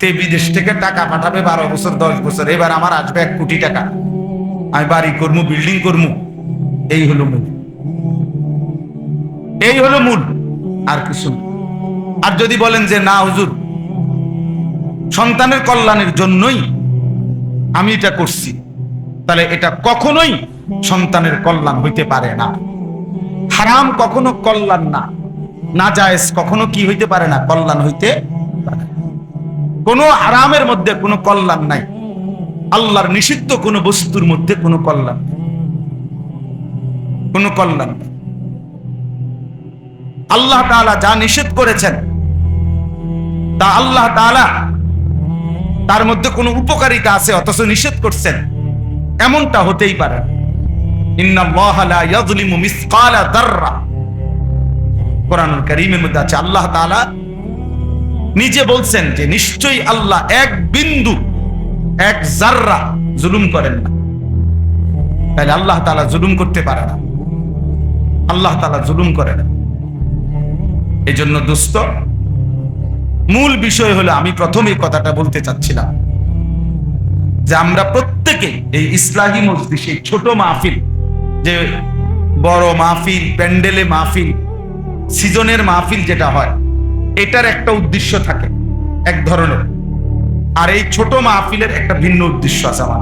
তে বিদেশ থেকে টাকা পাঠাবে 12 বছর 10 বছর, এবার আমার আসবে 1 কোটি টাকা, আমি বাড়ি করবো, বিল্ডিং করবো। এই হলো মূল, এই হলো মূল, আর কিছু না। আর যদি বলেন যে না হুজুর, সন্তানের কল্যাণের জন্যই আমি এটা করছি, তাহলে এটা কখনোই সন্তানের কল্যাণ হইতে পারে না। হারাম কখনো কল্যাণ না, নাজায়েজ কখনো কি হইতে পারে না, কল্যাণ হইতে পারে। কোনো হারামের মধ্যে কোনো কল্যাণ নাই, আল্লাহর নিষিদ্ধ কোনো বস্তুর মধ্যে কোনো কল্যাণ, কোনো কল্যাণ। আল্লাহ তাআলা যা নিষেধ করেছেন তা আল্লাহ তাআলা তার মধ্যে কোনো উপকারিতা আছে অথচ নিষেধ করছেন, এমনটা হতেই পারে। ইন্নাল্লাহা লা ইয়াযলিমু মিসকালা যাররা, কোরআনুল কারীমের মধ্যে আছে। আল্লাহ তাআলা নিজে বলছেন যে নিশ্চয়ই আল্লাহ এক বিন্দু, এক জাররা জুলুম করেন না। তাহলে আল্লাহ তাআলা জুলুম করতে পারে না, আল্লাহ তাআলা জুলুম করে না। এই জন্য দোস্ত, মূল বিষয় হলো, আমি প্রথমেই কথাটা বলতে চাচ্ছিলাম যে আমরা প্রত্যেকে এই ইসলাহি মজলিস, এই ছোট মাহফিল, যে বড় মাহফিল, প্যান্ডেলে মাহফিল, সিজনের মাহফিল যেটা হয়, এটার একটা উদ্দেশ্য থাকে এক ধরনের, আর এই ছোট মাহফিলের একটা ভিন্ন উদ্দেশ্য আছে আমার।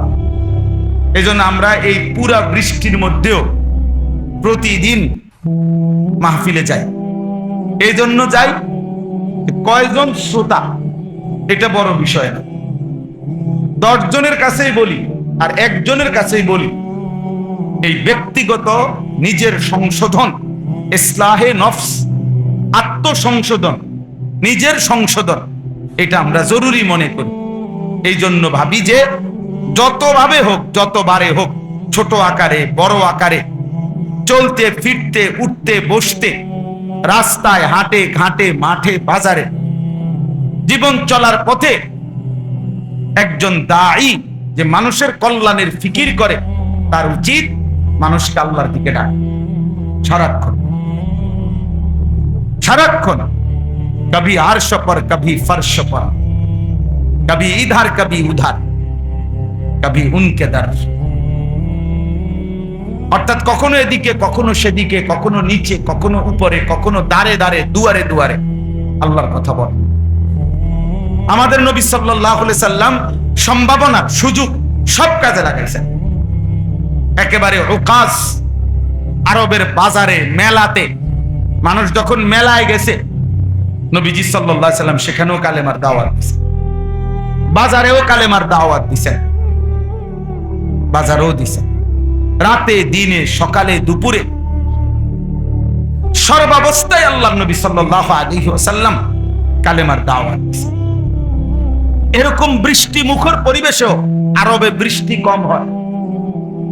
এই জন্য আমরা এই পুরা বৃষ্টির মধ্যেও প্রতিদিন মাহফিলে যাই। এই জন্য যাই, কয়জন শ্রোতা এটা বড় বিষয় না। 10 জনের কাছেই বলি আর একজনের কাছেই বলি, এই ব্যক্তিগত নিজের সংশোধন, ইসলাহে নফস, আত্মসংশোধন, নিজের সংশোধন, এটা আমরা জরুরি মনে করি। এই জন্য ভাবি যে যতভাবে হোক, যতবারে হোক, ছোট আকারে বড় আকারে, চলতে ফিরতে, উঠতে বসতে, রাস্তায় হাটে ঘাটে, মাঠে বাজারে, জীবন চলার পথে একজন দাঈ যে মানুষের কল্যাণের ফিকির করে, তার উচিত মানুষকে আল্লাহর দিকে ডাকে সারাক্ষণ, সারাক্ষণ। কবি আরশ পর, কবি ফরশ পর, কবি ইধার কবি উধার, কবি উনকে দর। অর্থাৎ কখনো এদিকে, কখনো সেদিকে, কখনো নিচে, কখনো উপরে, কখনো দাঁড়ে দাঁড়ে, দুয়ারে দুয়ারে আল্লাহর কথা বল। আমাদের নবী সাল্লাল্লাহু আলাইহি সাল্লাম সম্ভাবনা, সুযোগ সব কাজে লাগাইছেন। একেবারে উকাস, আরবের বাজারে, মেলাতে, মানুষ যখন মেলায় গেছে, নবীজি সাল্লাল্লাহু আলাইহি সাল্লাম সেখানেও কালেমার দাওয়াত দিয়েছেন, বাজারেও কালেমার দাওয়াত দিয়েছেন, বাজারেও দিয়েছেন, রাতে দিনে, সকালে দুপুরে, সর্বাবস্থায় আল্লাহ নবী সাল্লাল্লাহু আলাইহি ওয়াসাল্লাম কালেমার দাওয়াত দিয়েছেন। এরকম বৃষ্টি মুখর পরিবেশেও আরবে বৃষ্টি কম হয়।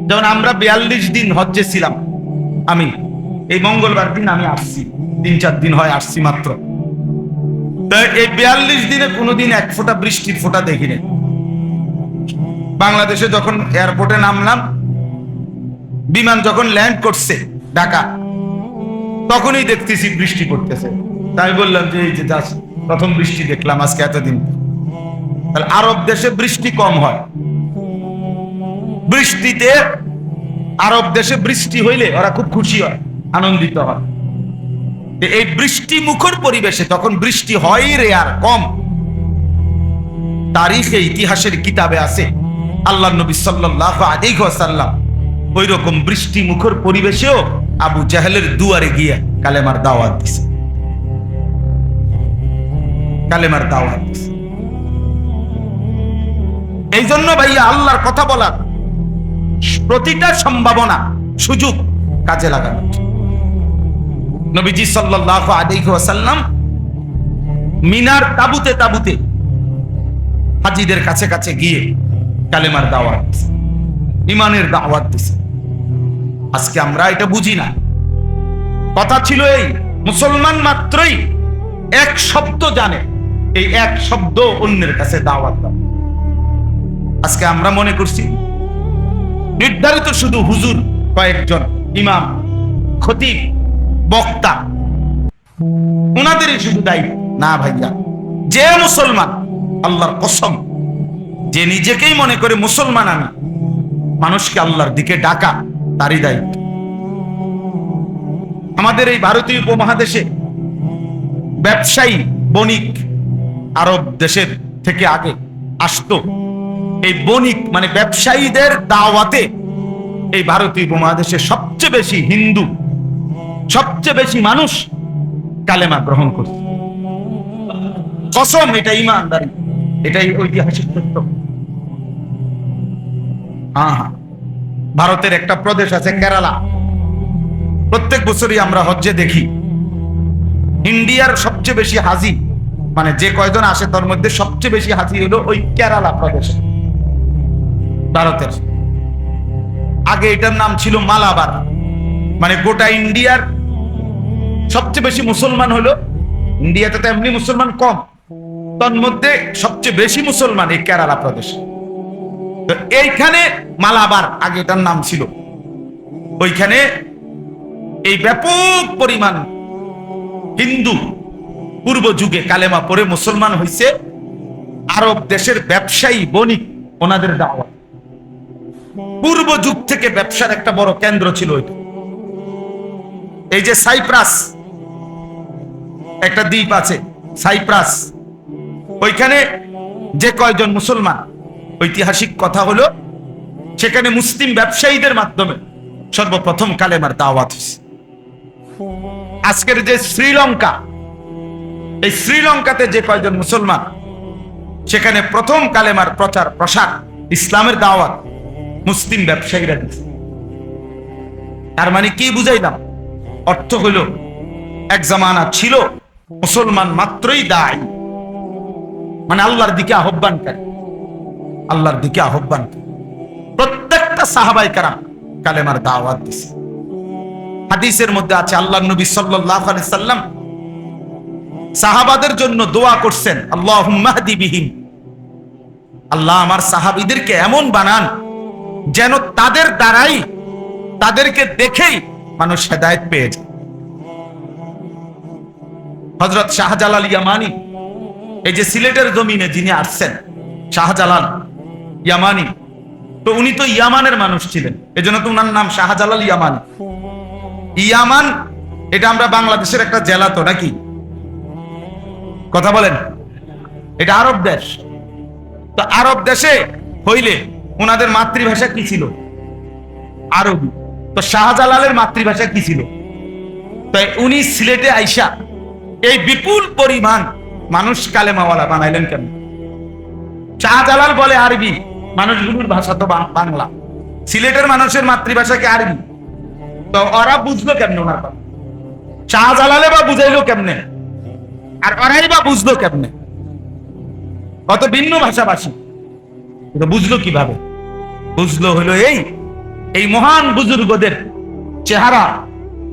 যেমন আমরা 42 দিন হজ্জে ছিলাম, আমি এই মঙ্গলবার দিন আমি আসছি, 3-4 দিন হয় আসছি মাত্র। এই 42 দিনে কোনোদিন এক ফোঁটা বৃষ্টির ফোঁটা দেখিনি। বাংলাদেশে যখন এয়ারপোর্টে নামলাম, বিমান যখন ল্যান্ড করছে ঢাকা, তখনই দেখতেছি বৃষ্টি পড়তেছে। তাই বললাম যে এই যে প্রথম বৃষ্টি দেখলাম আজকে এতদিন। তাহলে আরব দেশে বৃষ্টি কম হয়, বৃষ্টিতে আরব দেশে বৃষ্টি হইলে ওরা খুব খুশি হয়, আনন্দিত হয়। এই বৃষ্টি মুখর পরিবেশে তখন বৃষ্টি হয় রেয়ার, কম। তারিখে, ইতিহাসের কিতাবে আছে আল্লাহ নবী সাল্লাল্লাহু আলাইহি ওয়াসাল্লাম ওই রকম বৃষ্টি মুখর পরিবেশেও আবু জাহেলের দুয়ারে গিয়ে কালেমার দাওয়াত দিছে, কালেমার দাওয়াত দিছে। এই জন্য ভাইয়া, আল্লাহর কথা বলার প্রতিটা সম্ভাবনা, সুযোগ কাজে লাগানো। নবীজি সাল্লাল্লাহু আলাইহি ওয়াসাল্লাম মিনার তাবুতে তাবুতে হাজীদের কাছে কাছে গিয়ে কালেমার দাওয়াত দিছে, ঈমানের দাওয়াত দিছে। আজকে আমরা এটা বুঝি না। কথা ছিল এই, মুসলমান মাত্রই এক শব্দ জানে, এই এক শব্দ অন্যের কাছে দাওয়াত দাও। আজকে আমরা মনে করছি নির্ধারিত শুধু হুজুর কয়েকজন, ইমাম, খতিব, বক্তা, ওনাদেরই শুধু দায়িত্ব। না ভাইয়া, যে মুসলমান আল্লাহর কসম, যে নিজেকেই মনে করে মুসলমান আমি, মানুষকে আল্লাহর দিকে ডাকা তারই দায়িত্ব। আমাদের এই ভারতীয় উপমহাদেশে ব্যবসায়ী বণিক আরব দেশের থেকে আগে আসতো। এই বণিক মানে ব্যবসায়ীদের দাওয়াতে এই ভারতীয় উপমহাদেশে সবচেয়ে বেশি হিন্দু, সবচেয়ে বেশি মানুষ কালেমা গ্রহণ করছে। কসম, এটা ইমানদারি, এটাই ঐতিহাসিক সত্য। ভারতের একটা প্রদেশ আছে কেরালা, প্রত্যেক বছরই আমরা হজ্জে দেখি ইন্ডিয়ার সবচেয়ে বেশি হাজি, মানে যে কয়জন আসে তার মধ্যে সবচেয়ে বেশি হাজি হলো ওই কেরালা প্রদেশে ভারতের। আগে এটার নাম ছিল মালাবার, মানে গোটা ইন্ডিয়ার সবচেয়ে বেশি মুসলমান হলো, ইন্ডিয়াতে তো এমনি মুসলমান কম, তার মধ্যে সবচেয়ে বেশি মুসলমান এই কেরালা প্রদেশ। তো এইখানে মালাবার আগে এটার নাম ছিল, ওইখানে এই ব্যাপক পরিমাণ হিন্দু পূর্ব যুগে কালেমা পড়ে মুসলমান হইছে। আরব দেশের ব্যবসায়ী বণিক, ওনাদের দাওয়াত, পূর্ব যুগ থেকে ব্যবসার একটা বড় কেন্দ্র ছিল ওইটা। এই যে সাইপ্রাস একটা দ্বীপ আছে, সাইপ্রাস, ওইখানে যে কয়জন মুসলমান, ঐতিহাসিক কথা হলো সেখানে মুসলিম ব্যবসায়ীদের মাধ্যমে সর্বপ্রথম কালেমার দাওয়াত হয়েছে। আজকের যে শ্রীলঙ্কা, এই শ্রীলঙ্কাতে যে কয়জন মুসলমান, সেখানে প্রথম কালেমার প্রচার প্রসার, ইসলামের দাওয়াত মুসলিম ব্যবসায়ীরা দিচ্ছে। তার মানে কি বুঝাইলাম? অর্থ হইল এক জামানা ছিল মুসলমান মাত্রই দায়ী, মানে আল্লাহর দিকে আহ্বানকারী, আল্লাহর দিকে আহ্বানকারী। প্রত্যেকটা সাহাবায়ে কেরাম কালেমার দাওয়াত দিছে। হাদিসের মধ্যে আছে আল্লাহর নবী সাল্লাল্লাহু আলাইহি সাল্লাম সাহাবাদের জন্য দোয়া করছেন, আল্লাহুম্মা হদি বিহিম, আল্লাহ আমার সাহাবীদেরকে এমন বানান যেন তাদের দ্বারাই, তাদেরকে দেখেই মানুষ হেদায়েত পেয়ে যায়। হযরত শাহজালাল ইয়ামানি, এই যে সিলেটের জমিনে যিনি আসছেন, শাহজালাল ইয়ামানি, তো উনি তো ইয়ামানের মানুষ ছিলেন, এজন্য তো উনার নাম শাহজালাল ইয়ামানি। ইয়ামান এটা আমরা বাংলাদেশের একটা জেলা তো নাকি? কথা বলেন, এটা আরব দেশ। তো আরব দেশে হইলে ওনাদের মাতৃভাষা কি ছিল? আরবি। তো শাহজালালের মাতৃভাষা কি ছিল? তাই উনি সিলেটে আইসা এই বিপুল পরিমাণ মানুষ কালেমাওয়ালা বানাইলেন কেন? শাহজালাল বলে আরবি, মানুষগুলোর ভাষা তো বাংলা, সিলেটের মানুষের মাতৃভাষা কি আরবি? তো ওরা বুঝলো কেমনে ওনার কথা? শাহজালালে বা বুঝাইলো কেমনে, আর ওরাই বা বুঝলো কেমনে? কত ভিন্ন ভাষাভাষী, বুঝলো কিভাবে? বুঝলো হলো এই মহান বুজুর্গদের চেহারা,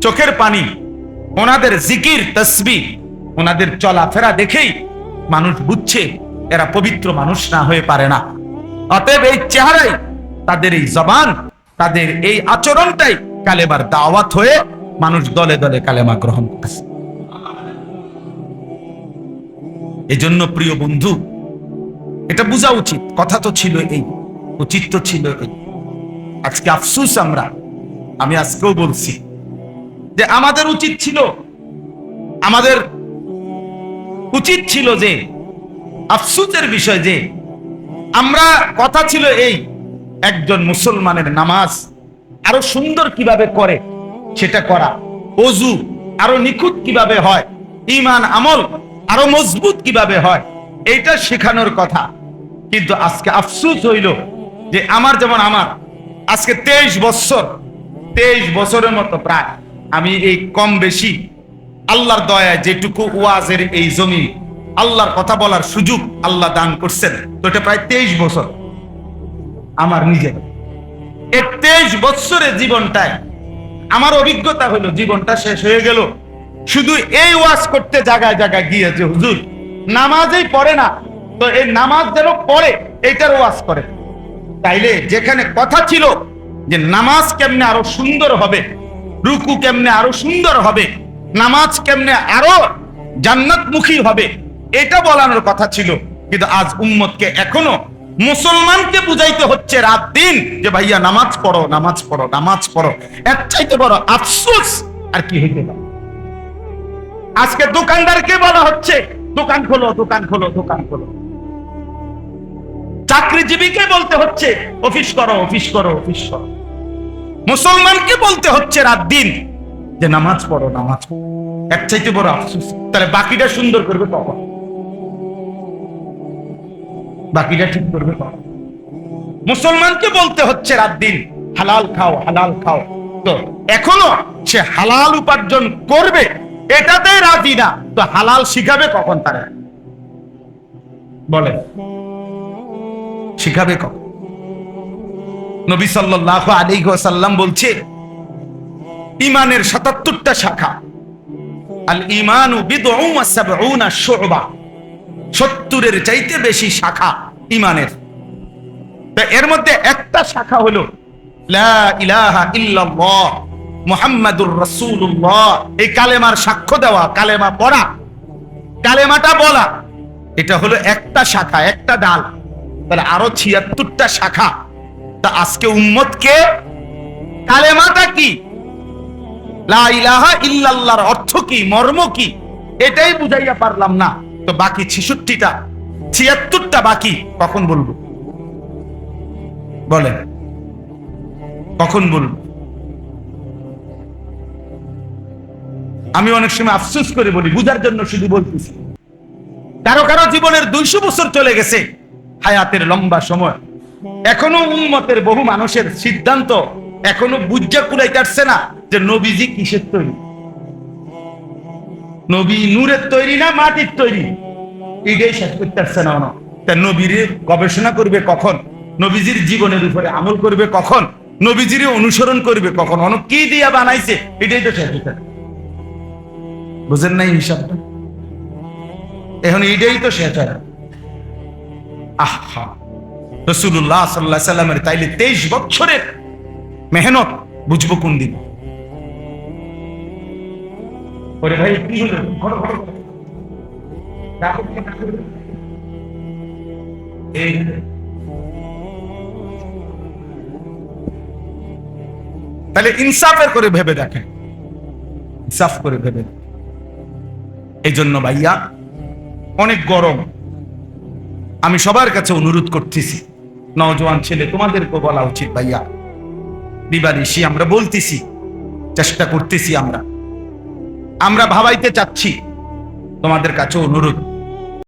চোখের পানি, ওনাদের জিকির তসবিহ, ওনাদের চলাফেরা দেখেই মানুষ বুঝছে এরা পবিত্র মানুষ না হয়ে পারে না। অতএব এই চেহারাই, তাদের এই জবান, তাদের এই আচরণটাই কালেমার দাওয়াত হয়ে মানুষ দলে দলে কালেমা গ্রহণ করছে। এই জন্য প্রিয় বন্ধু, এটা বোঝা উচিত। কথা তো ছিল এই, উচিত তো ছিল এই। আজকে আফসোস, আমি আজকেও বলছি যে আমাদের উচিত ছিল যে আফসোসের বিষয় যে আমরা, কথা ছিল এই, একজন মুসলমানের নামাজ আরো সুন্দর কিভাবে করে সেটা করা, ওযু আরো নিখুঁত কিভাবে হয়, ঈমান আমল আরো মজবুত কিভাবে হয়, এইটা শেখানোর কথা। কিন্তু আজকে আফসোস হইল যে আমার আজকে 23 বছরের মতো প্রায় আমি এই কম বেশি আল্লাহর দয়ায় যেটুকু ওয়াজের এই জমি, আল্লাহর কথা বলার সুযোগ আল্লাহ দান করছেন, তো এটা প্রায় 23 বছর আমার নিজের। এই 23 বছরের জীবনটায় আমার অভিজ্ঞতা হলো জীবনটা শেষ হয়ে গেল শুধু এই ওয়াজ করতে জায়গায় জায়গায় গিয়ে, যে হুজুর নামাজই পড়ে না, তো এই নামাজ যেন পড়ে এইটার ওয়াজ করে। তাইলে যেখানে কথা ছিল যে নামাজ কেমনে আরো সুন্দর হবে, রুকু কেমনে আরো সুন্দর হবে, নামাজ কেমনে আরো জান্নাতমুখী হবে, এটা বলানোর কথা ছিল, কিন্তু আজ উম্মতকে এখনো মুসলমানকে বুঝাইতে হচ্ছে রাত দিন যে ভাইয়া নামাজ পড়ো, নামাজ পড়ো, নামাজ পড়ো। এর চাইতে বড় আফসোস আর কি হইতে পারে? আজকে দোকানদারকে বলা হচ্ছে দোকান খোলো, দোকান খোলো, দোকান খোলো। চাকরিজীবীকে বলতে হচ্ছে অফিস করো, অফিস করো, অফিস করো। মুসলমানকে বলতে হচ্ছে রাত দিন যে নামাজ পড়ো, নামাজ পড়ো। এর চাইতে বড় আফসোস। তাহলে বাকিটা সুন্দর করবে কখন? বাকিটা ঠিক করবে কখন? মুসলমানকে বলতে হচ্ছে রাত দিন হালাল খাও, হালাল খাও। তো এখনো সে হালাল উপার্জন করবে এটাতে রাজি না, তো হালাল শিখাবে কখন? তারা বলে শিখাবে কখন? নবী সাল্লাল্লাহু আলাইহি ওয়াসাল্লাম বলছে ঈমানের ৭৭টা শাখা। আল ঈমানু বিদউন ওয়া সাবউনা শু'বা, ৭০-এর চাইতে বেশি শাখা ঈমানের। তো এর মধ্যে একটা শাখা হলো লা ইলাহা ইল্লাল্লাহ মুহাম্মাদুর রাসূলুল্লাহ। এই কালেমার সাক্ষ্য দেওয়া, কালেমা পড়া, কালেমাটা বলা, এটা হলো একটা শাখা, একটা ডাল। তাহলে আরো ৭৬টা শাখা। তা আজকে উম্মতকে কালেমাটা কি, লা ইলাহা ইল্লাল্লাহর অর্থ কি, মর্ম কি, এটাই বুঝাইয়া পারলাম না। তো বাকি ৬৬টা ৭৬টা বাকি কখন বলবো? বলেন কখন বলবো? আমি অনেক সময় আফসোস করে বলি, বুঝার জন্য শুধু বলতেছি। কারো কারো জীবনের ২০০ বছর চলে গেছে, হায়াতের লম্বা সময়, এখনো উম্মতের বহু মানুষের সিদ্ধান্ত এখনো বুঝা কুলাইতে পারছে না যে নবীজি কিসের তৈরি, নবী নূরের তৈরি না মাটির তৈরি, এটাই শেষ করতে পারছে না। তা নবীর গবেষণা করবে কখন? নবীজির জীবনের উপরে আমল করবে কখন? নবীজির অনুসরণ করবে কখন? কি দিয়া বানাইছে এটাই তো শেষ হতে। বুঝেন নাই হিসাবটা? এখন এটাই তো শেষ হয়। আহা, রাসূলুল্লাহ সাল্লাল্লাহু আলাইহি সাল্লামের তাইলে 23 বছরের মেহনত বুঝবো কোন দিন? ওরে ভাই কি হলো? তাহলে ইনসাফের করে ভেবে দেখেন, ইনসাফ করে ভেবে। এই জন্য ভাইয়া অনেক গরম, আমি সবার কাছে অনুরোধ করতেছি, নওজোয়ান ছেলে তোমাদেরকে বলা উচিত ভাইয়া, দিবানিশি আমরা বলতেছি, চেষ্টা করতেছি, আমরা ভাবাইতে চাচ্ছি। তোমাদের কাছে অনুরোধ,